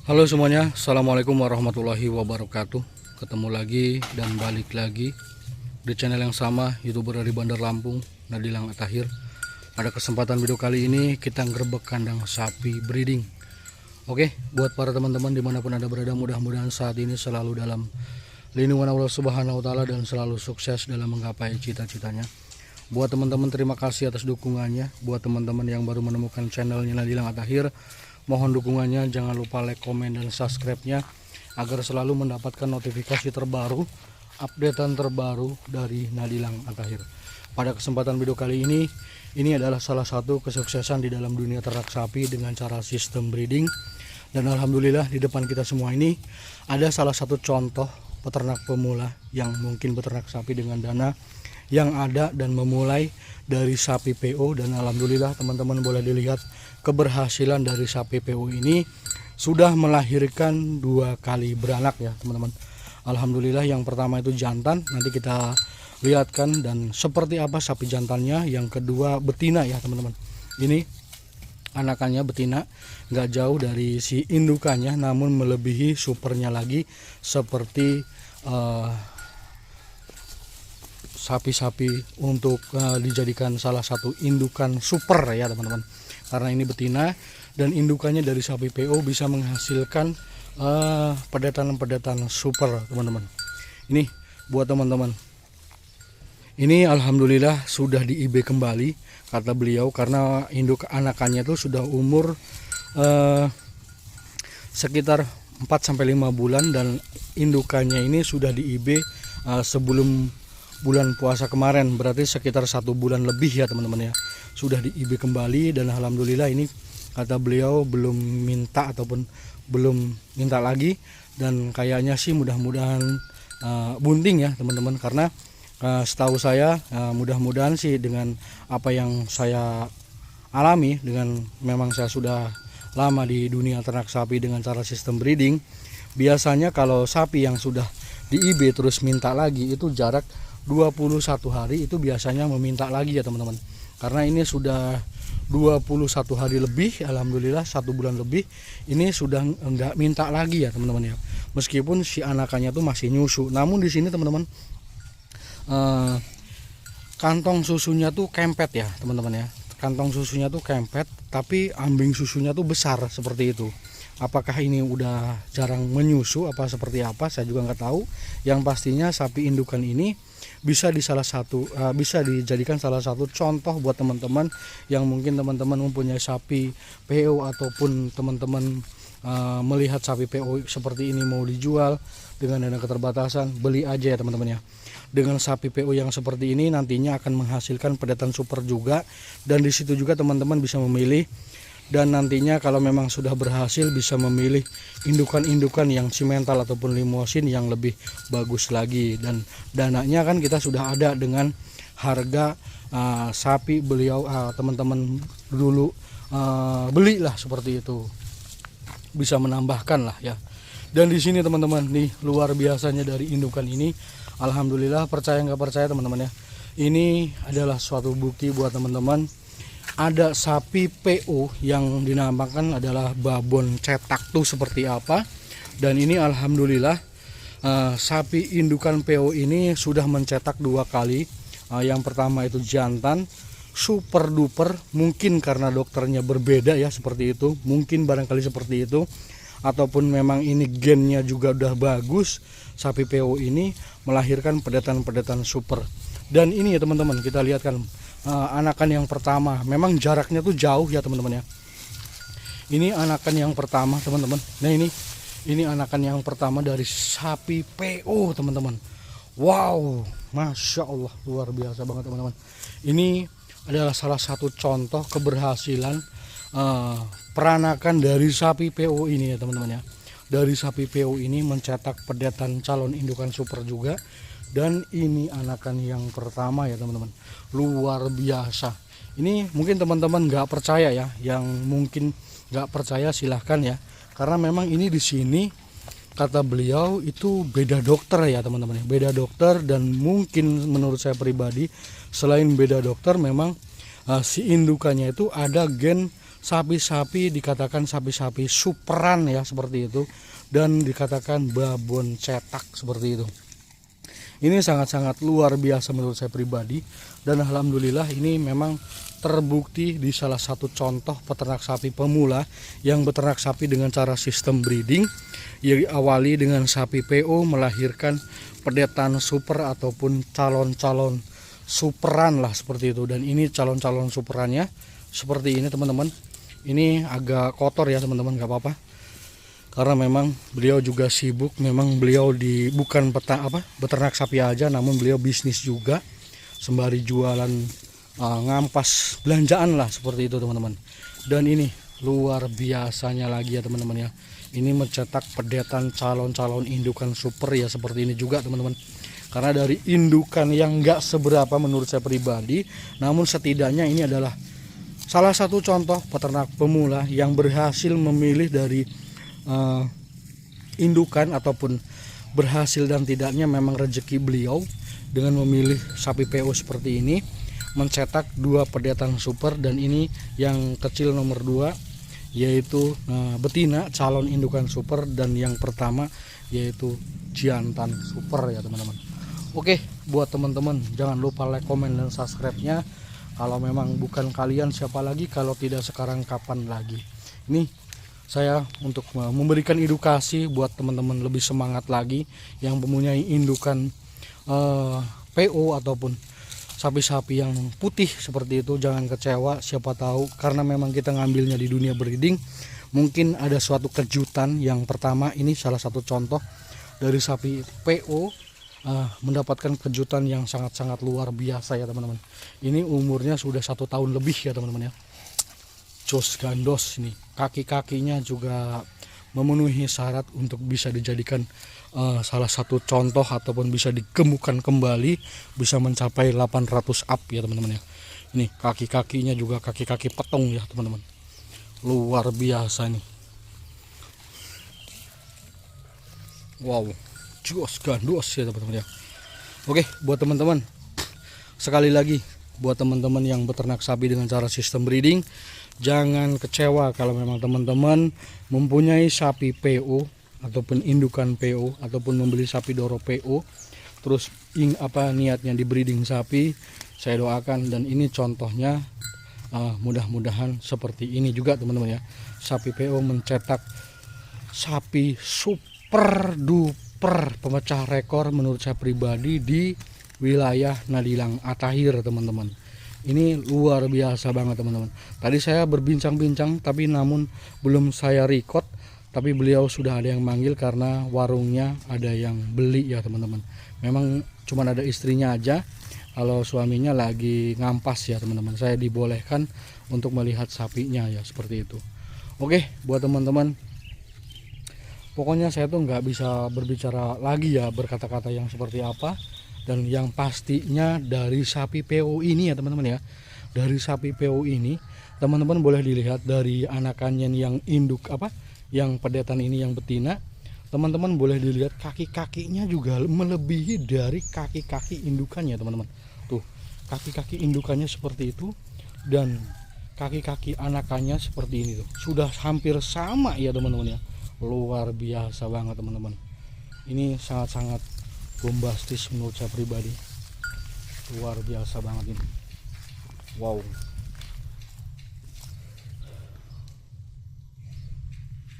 Halo semuanya, assalamualaikum warahmatullahi wabarakatuh. Ketemu lagi dan balik lagi di channel yang sama, youtuber dari Bandar Lampung, Nadilang Atahir. Pada kesempatan video kali ini kita ngerebek kandang sapi breeding. Oke, buat para teman-teman dimanapun anda berada, mudah-mudahan saat ini selalu dalam lindungan Allah Subhanahu wa Ta'ala dan selalu sukses dalam menggapai cita-citanya. Buat teman-teman, terima kasih atas dukungannya. Buat teman-teman yang baru menemukan channelnya Nadilang Atahir, mohon dukungannya, jangan lupa like, komen, dan subscribe-nya agar selalu mendapatkan notifikasi terbaru, updatean terbaru dari Nadilang Atahir. Pada kesempatan video kali ini adalah salah satu kesuksesan di dalam dunia ternak sapi dengan cara sistem breeding. Dan alhamdulillah di depan kita semua ini ada salah satu contoh peternak pemula yang mungkin beternak sapi dengan dana yang ada dan memulai dari sapi PO. Dan alhamdulillah teman-teman boleh dilihat keberhasilan dari sapi PO ini sudah melahirkan 2 kali beranak ya teman-teman. Alhamdulillah yang pertama itu jantan, nanti kita lihatkan dan seperti apa sapi jantannya. Yang kedua betina ya teman-teman. Ini anakannya betina, nggak jauh dari si indukannya, namun melebihi supernya lagi, seperti sapi-sapi untuk dijadikan salah satu indukan super ya teman-teman. Karena ini betina dan indukannya dari sapi PO bisa menghasilkan pedetan-pedetan super teman-teman. Ini buat teman-teman. Ini alhamdulillah sudah di IB kembali kata beliau, karena induk anakannya itu sudah umur sekitar 4-5 bulan dan indukannya ini sudah di IB sebelum bulan puasa kemarin, berarti sekitar 1 bulan lebih ya teman-teman ya, sudah di IB kembali. Dan alhamdulillah ini kata beliau belum minta ataupun belum minta lagi, dan kayaknya sih mudah-mudahan bunting ya teman-teman, karena setahu saya mudah-mudahan sih dengan apa yang saya alami, dengan memang saya sudah lama di dunia ternak sapi dengan cara sistem breeding, biasanya kalau sapi yang sudah di IB terus minta lagi itu jarak 21 hari itu biasanya meminta lagi ya teman-teman. Karena ini sudah 21 hari lebih, alhamdulillah 1 bulan lebih ini sudah enggak minta lagi ya teman-teman ya. Meskipun si anakannya tuh masih nyusu, namun di sini teman-teman kantong susunya tuh kempet ya teman-teman ya. Kantong susunya tuh kempet, tapi ambing susunya tuh besar seperti itu. Apakah ini udah jarang menyusu apa seperti apa, saya juga nggak tahu. Yang pastinya sapi indukan ini bisa dijadikan salah satu contoh buat teman-teman yang mungkin teman-teman mempunyai sapi PO ataupun teman-teman melihat sapi PO seperti ini mau dijual dengan dana keterbatasan, beli aja ya teman-teman ya. Dengan sapi PO yang seperti ini nantinya akan menghasilkan pedetan super juga, dan di situ juga teman-teman bisa memilih. Dan nantinya kalau memang sudah berhasil bisa memilih indukan-indukan yang simental ataupun limosin yang lebih bagus lagi. Dan dananya kan kita sudah ada dengan harga sapi beliau teman-teman dulu belilah seperti itu, bisa menambahkan lah ya. Dan di sini teman-teman nih luar biasanya dari indukan ini, alhamdulillah, percaya nggak percaya teman-teman ya, ini adalah suatu bukti buat teman-teman. Ada sapi PO yang dinamakan adalah babon cetak tuh seperti apa. Dan ini alhamdulillah sapi indukan PO ini sudah mencetak 2 kali. Yang pertama itu jantan super duper, mungkin karena dokternya berbeda ya seperti itu, mungkin barangkali seperti itu, ataupun memang ini gennya juga udah bagus, sapi PO ini melahirkan pedetan-pedetan super. Dan ini ya teman-teman, kita lihat kan anakan yang pertama, memang jaraknya tuh jauh ya teman-teman ya. Ini anakan yang pertama teman-teman. Nah ini anakan yang pertama dari sapi PO teman-teman. Wow, masya Allah, luar biasa banget teman-teman. Ini adalah salah satu contoh keberhasilan peranakan dari sapi PO ini ya teman-teman ya. Dari sapi PO ini mencetak pedetan calon indukan super juga. Dan ini anakan yang pertama ya teman-teman, luar biasa. Ini mungkin teman-teman nggak percaya ya, yang mungkin nggak percaya silahkan ya, karena memang ini di sini kata beliau itu beda dokter ya teman-teman, beda dokter. Dan mungkin menurut saya pribadi, selain beda dokter, memang si indukannya itu ada gen sapi-sapi dikatakan sapi-sapi superan ya seperti itu, dan dikatakan babon cetak seperti itu. Ini sangat-sangat luar biasa menurut saya pribadi, dan alhamdulillah ini memang terbukti di salah satu contoh peternak sapi pemula yang beternak sapi dengan cara sistem breeding, yang diawali dengan sapi PO melahirkan pedetan super ataupun calon-calon superan lah seperti itu. Dan ini calon-calon superannya seperti ini teman-teman. Ini agak kotor ya teman-teman, gak apa-apa, karena memang beliau juga sibuk. Memang beliau bukan beternak sapi aja, namun beliau bisnis juga sembari jualan ngampas belanjaan lah seperti itu teman-teman. Dan ini luar biasanya lagi ya teman-teman ya, ini mencetak pedetan calon-calon indukan super ya seperti ini juga teman-teman. Karena dari indukan yang enggak seberapa menurut saya pribadi, namun setidaknya ini adalah salah satu contoh peternak pemula yang berhasil memilih dari indukan ataupun berhasil dan tidaknya memang rezeki beliau dengan memilih sapi PO seperti ini, mencetak 2 pedetan super. Dan ini yang kecil nomor 2 yaitu betina calon indukan super, dan yang pertama yaitu jantan super ya teman-teman. Oke, buat teman-teman jangan lupa like, komen, dan subscribe-nya. Kalau memang bukan kalian siapa lagi, kalau tidak sekarang kapan lagi. Ini saya untuk memberikan edukasi buat teman-teman lebih semangat lagi yang mempunyai indukan PO ataupun sapi-sapi yang putih seperti itu. Jangan kecewa, siapa tahu karena memang kita ngambilnya di dunia breeding, mungkin ada suatu kejutan. Yang pertama, ini salah satu contoh dari sapi PO mendapatkan kejutan yang sangat-sangat luar biasa ya teman-teman. Ini umurnya sudah 1 tahun lebih ya teman-teman ya. Jos gandos ini, kaki-kakinya juga memenuhi syarat untuk bisa dijadikan salah satu contoh ataupun bisa digemukkan kembali, bisa mencapai 800 up ya teman-teman ya. Ini kaki-kakinya juga kaki-kaki petong ya teman-teman, luar biasa nih. Wow, jos gandos ya teman-teman ya. Oke, buat teman-teman, sekali lagi buat teman-teman yang beternak sapi dengan cara sistem breeding, jangan kecewa kalau memang teman-teman mempunyai sapi PO ataupun indukan PO ataupun membeli sapi doro PO, terus niatnya di breeding sapi. Saya doakan, dan ini contohnya mudah-mudahan seperti ini juga teman-teman ya. Sapi PO mencetak sapi super duper pemecah rekor menurut saya pribadi di wilayah Nadilang Atahir teman-teman. Ini luar biasa banget teman-teman. Tadi saya berbincang-bincang tapi namun belum saya record, tapi beliau sudah ada yang manggil karena warungnya ada yang beli ya teman-teman. Memang cuma ada istrinya aja, kalau suaminya lagi ngampas ya teman-teman. Saya dibolehkan untuk melihat sapinya ya seperti itu. Oke, buat teman-teman, pokoknya saya tuh nggak bisa berbicara lagi ya, berkata-kata yang seperti apa. Dan yang pastinya dari sapi PO ini ya teman-teman ya, dari sapi PO ini teman-teman boleh dilihat dari anakannya yang induk yang pedetan ini yang betina, teman-teman boleh dilihat kaki-kakinya juga melebihi dari kaki-kaki indukannya teman-teman. Tuh, kaki-kaki indukannya seperti itu, dan kaki-kaki anakannya seperti ini tuh, sudah hampir sama ya teman-teman ya. Luar biasa banget teman-teman. Ini sangat-sangat bombastis menurut saya pribadi, luar biasa banget ini. Wow.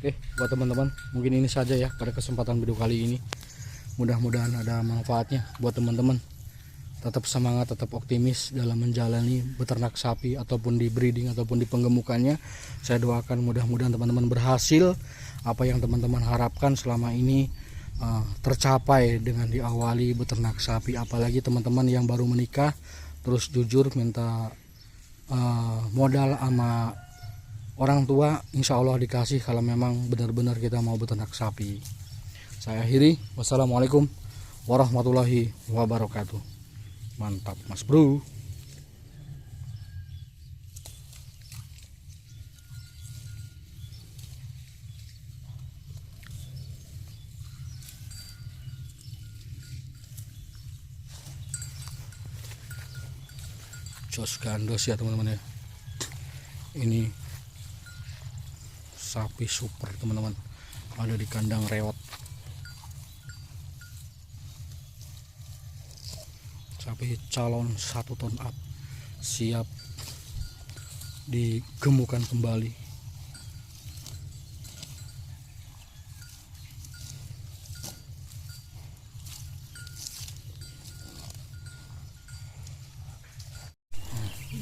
Oke, buat teman-teman mungkin ini saja ya pada kesempatan video kali ini. Mudah-mudahan ada manfaatnya buat teman-teman. Tetap semangat, tetap optimis dalam menjalani beternak sapi ataupun di breeding ataupun di penggemukannya. Saya doakan mudah-mudahan teman-teman berhasil, apa yang teman-teman harapkan selama ini tercapai dengan diawali beternak sapi. Apalagi teman-teman yang baru menikah terus jujur minta modal sama orang tua, insya Allah dikasih kalau memang benar-benar kita mau beternak sapi. Saya akhiri, wassalamualaikum warahmatullahi wabarakatuh. Mantap mas bro. Jos gandos ya teman-teman ya. Ini sapi super teman-teman, ada di kandang reot. Sapi calon 1 ton up, siap digemukkan kembali.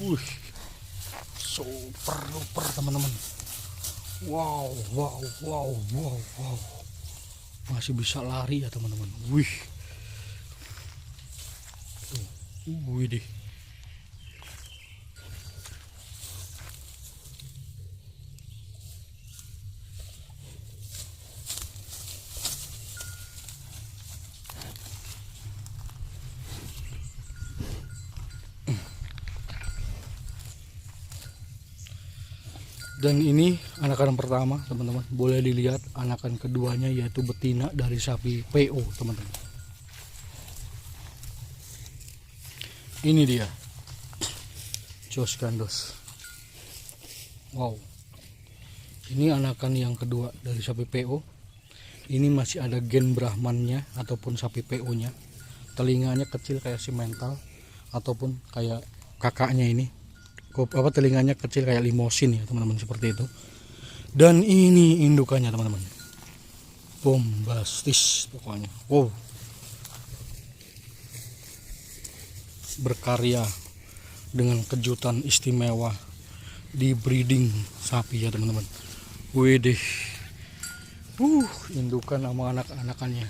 Wih, super duper teman-teman. Wow, wow, wow, wow, wow. Masih bisa lari ya teman-teman. Wih. Wih deh. Dan ini anakan pertama teman-teman, boleh dilihat anakan keduanya yaitu betina dari sapi PO teman-teman. Ini dia Jos Gandos. Wow, ini anakan yang kedua dari sapi PO. Ini masih ada gen Brahmannya ataupun sapi PO nya. Telinganya kecil kayak si mental ataupun kayak kakaknya ini. Telinganya kecil kayak limosin ya teman-teman, seperti itu. Dan ini indukannya teman-teman, bombastis pokoknya. Wow, berkarya dengan kejutan istimewa di breeding sapi ya teman-teman. Widih, indukan sama anak-anakannya.